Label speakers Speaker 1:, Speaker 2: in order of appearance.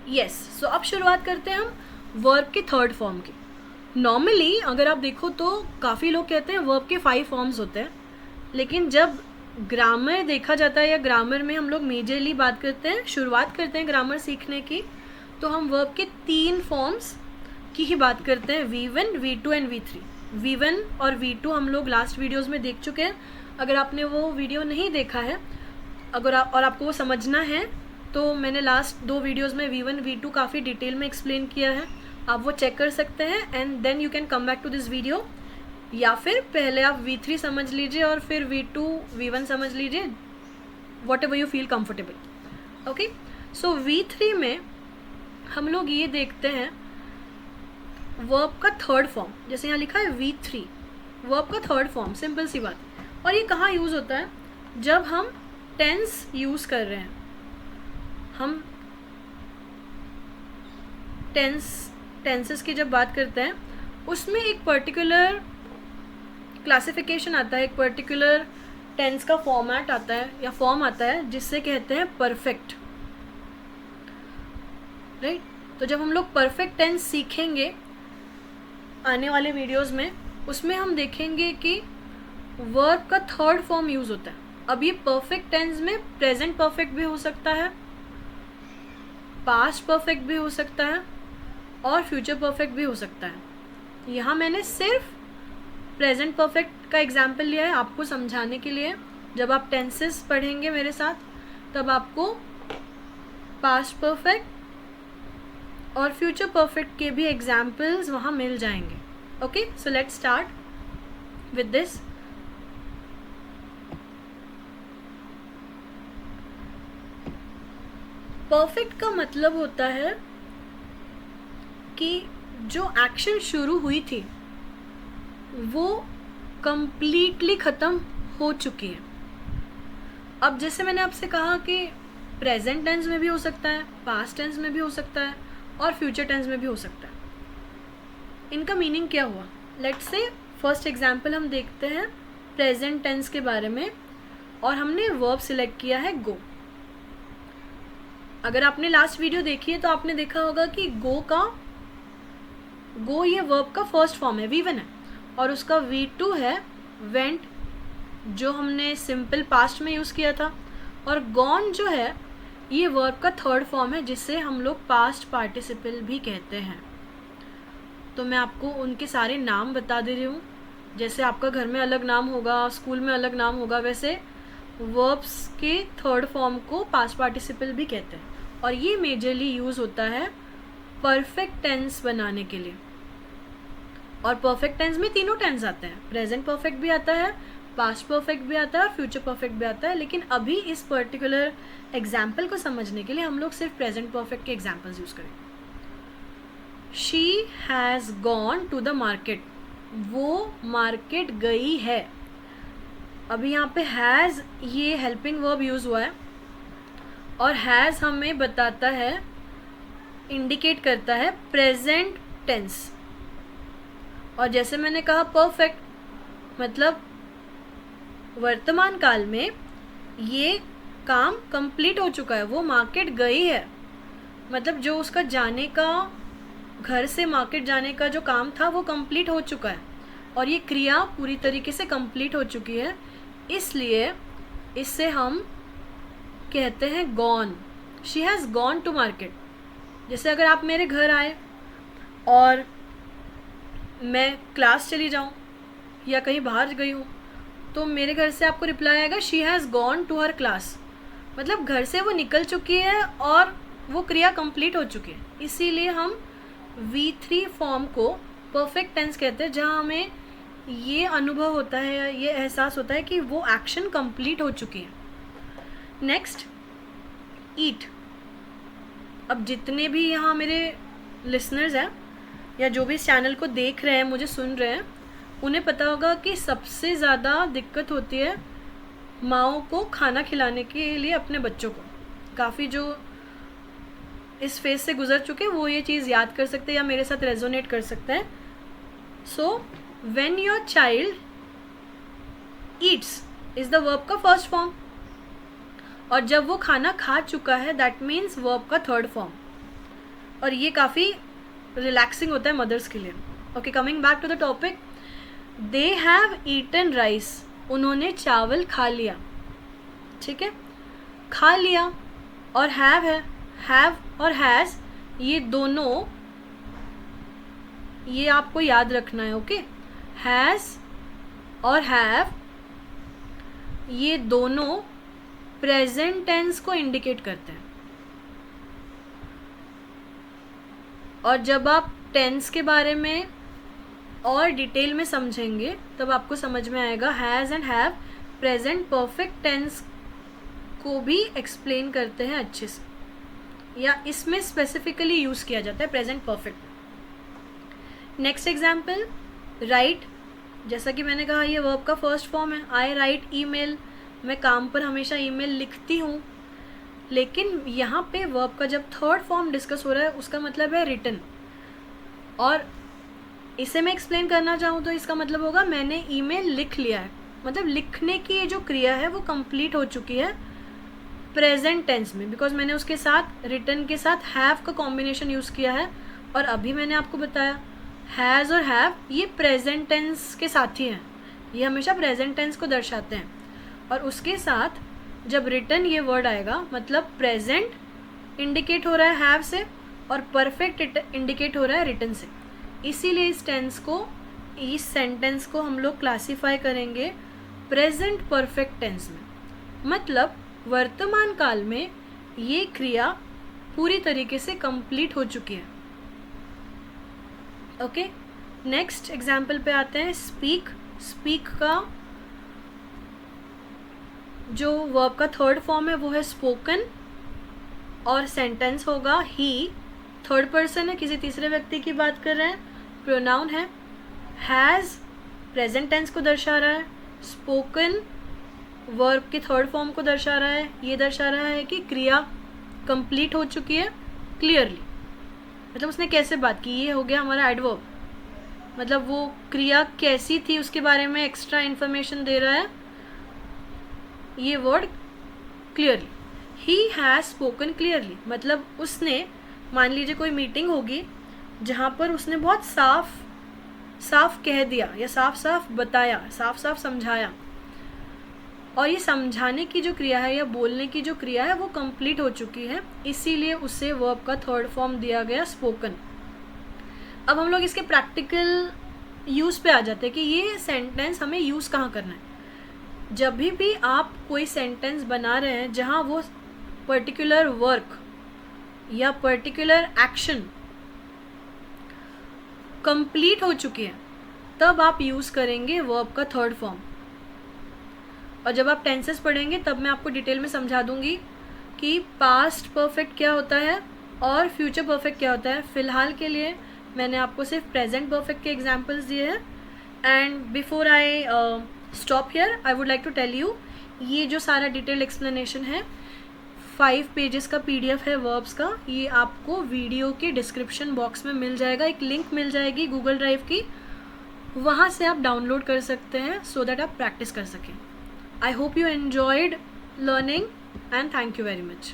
Speaker 1: Yes, सो अब शुरुआत करते हैं हम वर्ब के थर्ड फॉर्म की। नॉर्मली अगर आप देखो तो काफ़ी लोग कहते हैं वर्ब के 5 फॉर्म्स होते हैं, लेकिन जब ग्रामर देखा जाता है या ग्रामर में हम लोग मेजरली बात करते हैं, शुरुआत करते हैं ग्रामर सीखने की, तो हम वर्ब के 3 फॉर्म्स की ही बात करते हैं, V1, V2 and V3। V1 और V2 हम लोग लास्ट वीडियोज़ में देख चुके हैं। अगर आपने वो वीडियो नहीं देखा है और आपको वो समझना है तो मैंने लास्ट 2 वीडियोज़ में V1 V2 काफ़ी डिटेल में एक्सप्लेन किया है, आप वो चेक कर सकते हैं and then you can come back to this video. या फिर पहले आप V3 समझ लीजिए और फिर V2 V1 समझ लीजिए, what ever you feel comfortable. Okay, so V3 में हम लोग ये देखते हैं वर्ब का थर्ड फॉर्म, जैसे यहाँ लिखा है V3, वर्ब का थर्ड फॉर्म, सिंपल सी बात। और ये कहाँ यूज़ होता है? जब हम टेंस यूज़ कर रहे हैं, हम टेंसेस की जब बात करते हैं उसमें एक पर्टिकुलर क्लासिफिकेशन आता है, एक पर्टिकुलर टेंस का फॉर्मेट आता है या फॉर्म आता है जिससे कहते हैं परफेक्ट, राइट। तो जब हम लोग परफेक्ट टेंस सीखेंगे आने वाले वीडियोस में, उसमें हम देखेंगे कि वर्ब का थर्ड फॉर्म यूज़ होता है। अब ये परफेक्ट टेंस में प्रेजेंट परफेक्ट भी हो सकता है, पास्ट परफेक्ट भी हो सकता है और फ्यूचर परफेक्ट भी हो सकता है। यहाँ मैंने सिर्फ प्रेजेंट परफेक्ट का एग्जाम्पल लिया है आपको समझाने के लिए। जब आप टेंसेस पढ़ेंगे मेरे साथ तब आपको पास्ट परफेक्ट और फ्यूचर परफेक्ट के भी एग्जाम्पल्स वहाँ मिल जाएंगे। Okay, so let's start with this. Perfect का मतलब होता है कि जो एक्शन शुरू हुई थी वो कंप्लीटली ख़त्म हो चुकी है। अब जैसे मैंने आपसे कहा कि प्रेजेंट टेंस में भी हो सकता है, पास्ट टेंस में भी हो सकता है और फ्यूचर टेंस में भी हो सकता है। इनका मीनिंग क्या हुआ? लेट्स से फर्स्ट एग्जांपल हम देखते हैं प्रेजेंट टेंस के बारे में और हमने वर्ब सिलेक्ट किया है गो। अगर आपने लास्ट वीडियो देखी है तो आपने देखा होगा कि गो ये वर्ब का फर्स्ट फॉर्म है, V1 है, और उसका V2 है वेंट, जो हमने सिंपल पास्ट में यूज़ किया था। और गॉन जो है ये वर्ब का थर्ड फॉर्म है जिससे हम लोग पास्ट पार्टिसिपल भी कहते हैं। तो मैं आपको उनके सारे नाम बता दे रही हूँ। जैसे आपका घर में अलग नाम होगा, स्कूल में अलग नाम होगा, वैसे वर्ब्स के थर्ड फॉर्म को पास्ट पार्टिसिपल भी कहते हैं। और ये मेजरली यूज़ होता है परफेक्ट टेंस बनाने के लिए। और परफेक्ट टेंस में तीनों टेंस आते हैं, प्रेजेंट परफेक्ट भी आता है, पास्ट परफेक्ट भी आता है और फ्यूचर परफेक्ट भी आता है। लेकिन अभी इस पर्टिकुलर एग्जाम्पल को समझने के लिए हम लोग सिर्फ प्रेजेंट परफेक्ट के एग्जाम्पल्स यूज़ करेंगे। She has gone to the market, वो मार्केट गई है। अभी यहाँ पे हैज़ ये हेल्पिंग वर्ब यूज़ हुआ है और हैज़ हमें बताता है, इंडिकेट करता है प्रेजेंट टेंस। और जैसे मैंने कहा परफेक्ट मतलब वर्तमान काल में ये काम कंप्लीट हो चुका है, वो मार्केट गई है, मतलब जो उसका जाने का, घर से मार्केट जाने का जो काम था वो कंप्लीट हो चुका है और ये क्रिया पूरी तरीके से कंप्लीट हो चुकी है, इसलिए इससे हम कहते हैं gone. She has gone to market. जैसे अगर आप मेरे घर आए और मैं क्लास चली जाऊँ या कहीं बाहर गई हूँ तो मेरे घर से आपको रिप्लाई आएगा she has gone to her class, मतलब घर से वो निकल चुकी है और वो क्रिया कंप्लीट हो चुकी है। इसीलिए हम V3 फॉर्म को परफेक्ट टेंस कहते हैं, जहाँ हमें ये अनुभव होता है, ये एहसास होता है कि वो एक्शन कंप्लीट हो चुकी है। नेक्स्ट, ईट। अब जितने भी यहाँ मेरे लिसनर्स हैं या जो भी इस चैनल को देख रहे हैं, मुझे सुन रहे हैं, उन्हें पता होगा कि सबसे ज़्यादा दिक्कत होती है माँओं को खाना खिलाने के लिए अपने बच्चों को। काफ़ी जो इस फेज से गुजर चुके वो ये चीज़ याद कर सकते हैं या मेरे साथ रेजोनेट कर सकते हैं। So when your child eats is the verb का फर्स्ट फॉर्म, और जब वो खाना खा चुका है दैट मीन्स वर्ब का थर्ड फॉर्म। और ये काफ़ी रिलैक्सिंग होता है मदर्स के लिए. Okay, coming back to the topic. They have eaten rice. उन्होंने चावल खा लिया. ठीक है, खा लिया. और हैव है, हैव और हैज़ ये दोनों, ये आपको याद रखना है. ओके, हैज़ और हैव ये दोनों प्रेजेंट टेंस को इंडिकेट करते हैं. और जब आप टेंस के बारे में और डिटेल में समझेंगे तब आपको समझ में आएगा has and have present perfect tense को भी एक्सप्लेन करते हैं अच्छे से, या इसमें स्पेसिफिकली यूज़ किया जाता है present perfect. Next example, right. जैसा कि मैंने कहा ये वर्ब का फर्स्ट फॉर्म है. आई राइट ईमेल. मैं काम पर हमेशा ईमेल लिखती हूँ. लेकिन यहाँ पे वर्ब का जब थर्ड फॉर्म डिस्कस हो रहा है उसका मतलब है रिटन. और इसे मैं एक्सप्लेन करना चाहूँ तो इसका मतलब होगा मैंने ईमेल लिख लिया है. मतलब लिखने की ये जो क्रिया है वो कंप्लीट हो चुकी है प्रेजेंट टेंस में, बिकॉज मैंने उसके साथ रिटन के साथ हैव का कॉम्बिनेशन यूज़ किया है. और अभी मैंने आपको बताया हैज़ और हैव ये प्रेजेंट टेंस के साथ ही हैं. ये हमेशा प्रेजेंट टेंस को दर्शाते हैं. और उसके साथ जब रिटन ये वर्ड आएगा मतलब प्रेजेंट इंडिकेट हो रहा है हैव से और परफेक्ट इंडिकेट हो रहा है रिटन से. इसीलिए इस टेंस को, इस सेंटेंस को हम लोग क्लासीफाई करेंगे प्रेजेंट परफेक्ट टेंस में. मतलब वर्तमान काल में ये क्रिया पूरी तरीके से कंप्लीट हो चुकी है. ओके, नेक्स्ट एग्जाम्पल पे आते हैं. स्पीक. स्पीक का जो वर्ब का थर्ड फॉर्म है वो है स्पोकन. और सेंटेंस होगा ही. थर्ड पर्सन है, किसी तीसरे व्यक्ति की बात कर रहे हैं. प्रोनाउन है. हैज़ प्रेजेंट टेंस को दर्शा रहा है. स्पोकन वर्ब के थर्ड फॉर्म को दर्शा रहा है. ये दर्शा रहा है कि क्रिया कंप्लीट हो चुकी है क्लियरली. मतलब उसने कैसे बात की, ये हो गया हमारा एडवर्ब. मतलब वो क्रिया कैसी थी उसके बारे में एक्स्ट्रा इन्फॉर्मेशन दे रहा है ये word clearly. He has spoken clearly मतलब उसने, मान लीजिए कोई मीटिंग होगी जहाँ पर उसने बहुत साफ कह दिया या साफ बताया, साफ समझाया. और ये समझाने की जो क्रिया है या बोलने की जो क्रिया है वो कंप्लीट हो चुकी है. इसीलिए उसे वर्ब का थर्ड फॉर्म दिया गया स्पोकन. अब हम लोग इसके प्रैक्टिकल यूज़ पे आ जाते हैं कि ये सेंटेंस हमें यूज़ कहाँ करना है. जब भी आप कोई सेंटेंस बना रहे हैं जहाँ वो पर्टिकुलर वर्क या पर्टिकुलर एक्शन कंप्लीट हो चुकी है तब आप यूज़ करेंगे वर्ब का थर्ड फॉर्म. और जब आप टेंसेस पढ़ेंगे तब मैं आपको डिटेल में समझा दूंगी कि पास्ट परफेक्ट क्या होता है और फ्यूचर परफेक्ट क्या होता है. फ़िलहाल के लिए मैंने आपको सिर्फ प्रेजेंट परफेक्ट के एग्जांपल्स दिए हैं. And before I stop here I would like to tell you, ये जो सारा डिटेल एक्सप्लेनेशन है 5 पेजेस का PDF है वर्ब्स का. ये आपको वीडियो के डिस्क्रिप्शन बॉक्स में मिल जाएगा. एक लिंक मिल जाएगी गूगल ड्राइव की, वहाँ से आप डाउनलोड कर सकते हैं सो दैट आप प्रैक्टिस कर सकें. I hope you enjoyed learning and thank you very much.